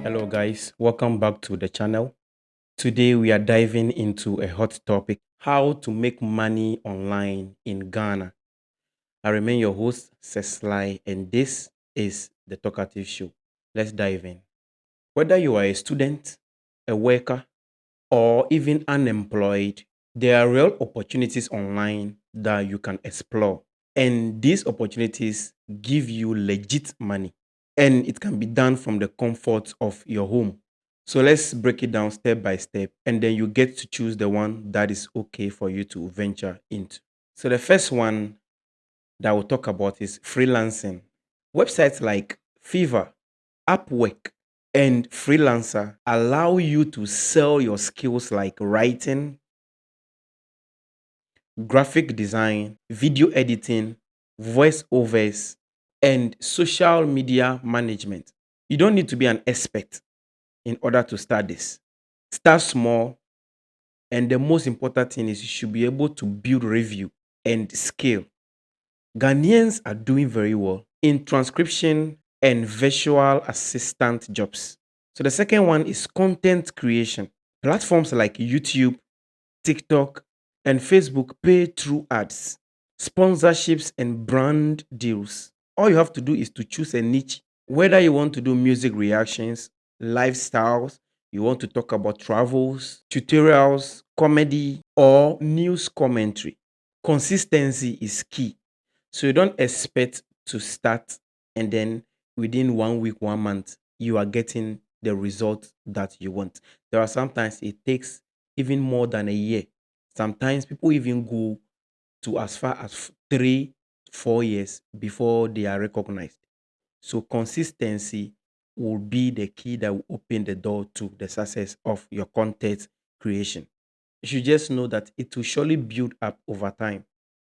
Hello, guys. Welcome back to the channel. Today, we are diving into a hot topic: how to make money online in Ghana. I remain your host, Seslai, and this is the Talkative Show. Let's dive in. Whether you are a student, a worker, or even unemployed, there are real opportunities online that you can explore. And these opportunities give you legit money, and it can be done from the comfort of your home. So let's break it down step by step, and then you get to choose the one that is okay for you to venture into. So the first one that we'll talk about is freelancing. Websites like Fiverr, Upwork, and Freelancer allow you to sell your skills like writing, graphic design, video editing, voiceovers, and social media management. You don't need to be an expert in order to start this. Start small, and the most important thing is you should be able to build review and scale. Ghanaians are doing very well in transcription and virtual assistant jobs. So the second one is content creation. Platforms like YouTube, TikTok, and Facebook pay through ads, sponsorships, and brand deals. All you have to do is to choose a niche, whether you want to do music reactions, lifestyles, you want to talk about travels, tutorials, comedy, or news commentary. Consistency is key. So you don't expect to start and then within 1 week, 1 month, you are getting the result that you want. There are sometimes it takes even more than a year. Sometimes people even go to as far as 3 4 years before they are recognized. So consistency will be the key that will open the door to the success of your content creation. You should just know that it will surely build up over time.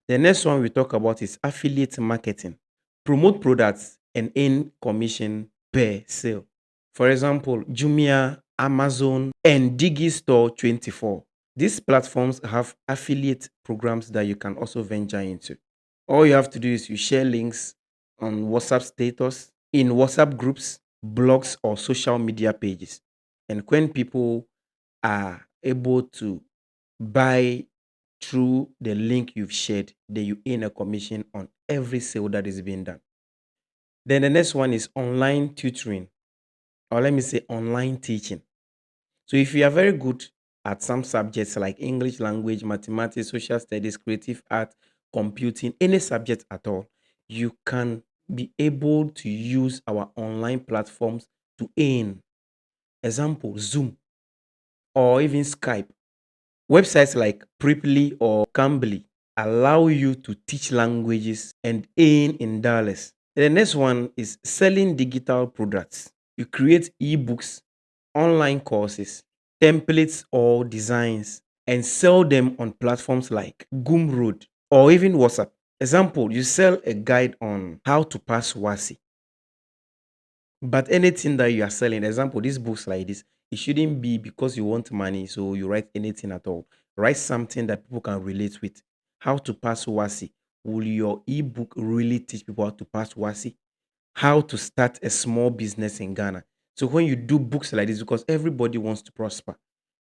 The next one we talk about is affiliate marketing. Promote products and earn commission per sale. For example, Jumia, Amazon, and Digistore 24. These platforms have affiliate programs that you can also venture into. All you have to do is you share links on WhatsApp status, in WhatsApp groups, blogs, or social media pages. And when people are able to buy through the link you've shared, then you earn a commission on every sale that is being done. Then the next one is online tutoring, or let me say online teaching. So if you are very good at some subjects like English language, mathematics, social studies, creative art, computing, any subject at all, you can be able to use our online platforms to earn. Example, Zoom or even Skype. Websites like Preply or Cambly allow you to teach languages and earn in dollars. The next one is selling digital products. You create ebooks, online courses, templates, or designs and sell them on platforms like Gumroad or even WhatsApp. Example, you sell a guide on how to pass WASI. But anything that you are selling, example, these books like this, it shouldn't be because you want money, so you write anything at all. Write something that people can relate with. How to pass WASI. Will your ebook really teach people how to pass WASI? How to start a small business in Ghana. So when you do books like this, because everybody wants to prosper.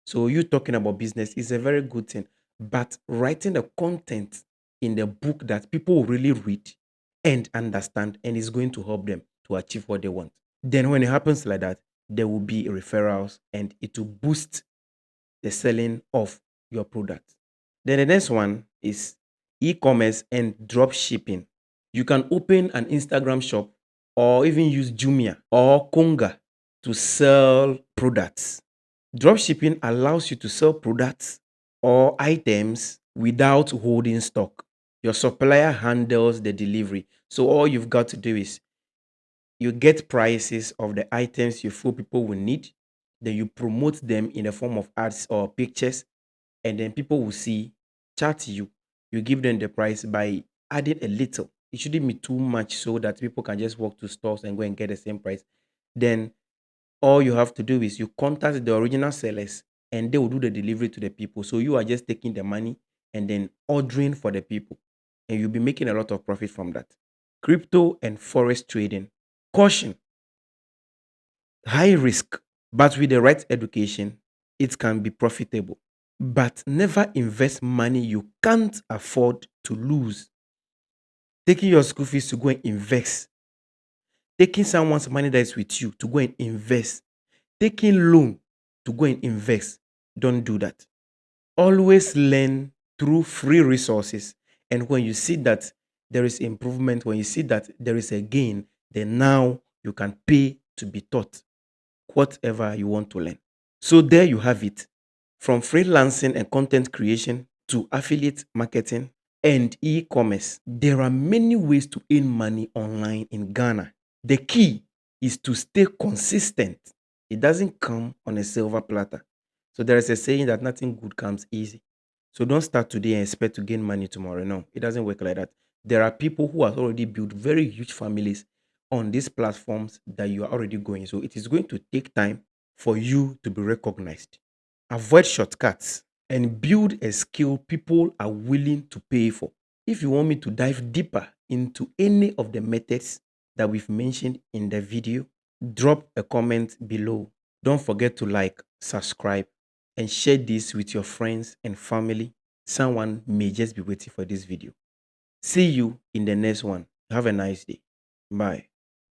So you talking about business is a very good thing. But writing the content in the book that people will really read and understand and is going to help them to achieve what they want. Then when it happens like that, there will be referrals and it will boost the selling of your product. Then the next one is e-commerce and drop shipping. You can open an Instagram shop or even use Jumia or Konga to sell products. Drop shipping allows you to sell products or items without holding stock. Your supplier handles the delivery. So all you've got to do is you get prices of the items you feel people will need, then you promote them in the form of ads or pictures, and then people will see, chat you. You give them the price by adding a little. It shouldn't be too much so that people can just walk to stores and go and get the same price. Then all you have to do is you contact the original sellers and they will do the delivery to the people. So you are just taking the money and then ordering for the people. And you'll be making a lot of profit from that. Crypto and forex trading. Caution. high risk, but with the right education, it can be profitable. But never invest money you can't afford to lose. Taking your school fees to go and invest, taking someone's money that is with you to go and invest, taking loan to go and invest. Don't do that. Always learn through free resources. And when you see that there is improvement, when you see that there is a gain, then now you can pay to be taught whatever you want to learn. So there you have it. From freelancing and content creation to affiliate marketing and e-commerce, there are many ways to earn money online in Ghana. The key is to stay consistent. It doesn't come on a silver platter. So there is a saying that nothing good comes easy. So don't start today and expect to gain money tomorrow. No, it doesn't work like that. There are people who have already built very huge families on these platforms that you are already going. So it is going to take time for you to be recognized. Avoid shortcuts and build a skill people are willing to pay for. If you want me to dive deeper into any of the methods that we've mentioned in the video, drop a comment below. Don't forget to like, subscribe, and share this with your friends and family. Someone may just be waiting for this video. See you in the next one. Have a nice day. Bye.